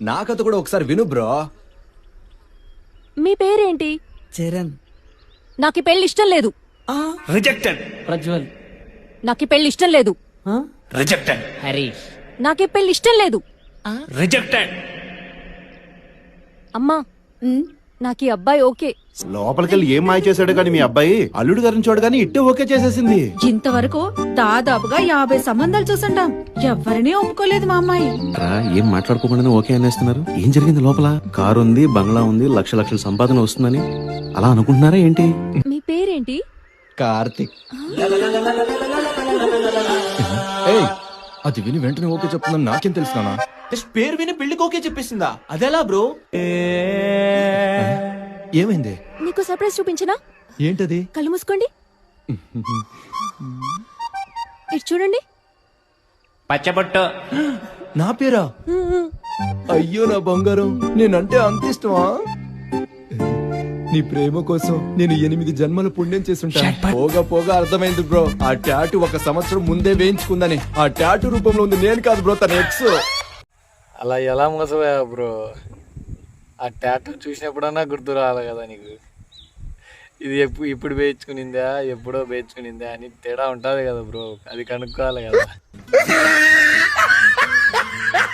నా కథ కూడా ఒకసారి విను బ్రో. మీ పేరేంటి? చరణ్. నాకు ఈ పెళ్లి ఇష్టం లేదు. రిజెక్టెడ్. ప్రజ్వల్. నాకు ఈ పెళ్లి ఇష్టం లేదు. రిజెక్టెడ్. హరీష్. నాకు ఈ పెళ్లి ఇష్టం లేదు. రిజెక్టెడ్. అమ్మా నాకు ఈ అబ్బాయి ఓకే. లోపలికెళ్ళి ఏం మాయ చేశాడు గాని మీ అబ్బాయి అల్లుడు గారిని చూడగానే ఇట్టే ఓకే చేసేసింది. ఇంతవరకు దాదాపుగా 50 సంబంధాలు చూసుంటాం, ఎవరినీ ఒప్పుకోలేదు మా అమ్మాయి. ఏం మాట్లాడుకోకుండా ఓకే అనేస్తున్నారు. ఏం జరిగింది లోపల? కారు ఉంది, బంగ్లా ఉంది, లక్షల సంపాదన వస్తుందని అలా అనుకుంటున్నారా ఏంటి? మీ పేరేంటి? కార్తిక్. ఏయ్, అది విని వెంటనే ఓకే చెప్తుందని నాకేం తెలుసునా? పేరు విని పెళ్లికి ఓకే చెప్పేసిందా? అదెలా బ్రో? ఏమైంది? నీకు సర్ప్రైజ్ చూపించనా? ఏంటది? కళ్ళు మూసుకోండి. ఇటు చూడండి. పచ్చబొట్టు. నా పేరా? అయ్యో నా బంగారం, నేనంటే అంత ఇష్టమా? నీ ప్రేమ కోసం నేను 8 జన్మల పుణ్యం చేసుంటాను. పోగా పోగా అర్థమైంది బ్రో, ఆ టాటూ 1 సంవత్సరం ముందే వేయించుకుందని. ఆ టాటూ రూపంలో ఉంది నేను కాదు బ్రో, తన ఎక్స్. అలా ఎలా మోసపోయా బ్రో? ఆ టాటూ చూసినప్పుడన్నా గుర్తు రావాలి కదా నీకు? ఇది ఇప్పుడు వేయించుకునిందా, ఎప్పుడో వేయించుకునిందా అని తేడా ఉంటుంది కదా బ్రో, అది కనుక్కోవాలి కదా.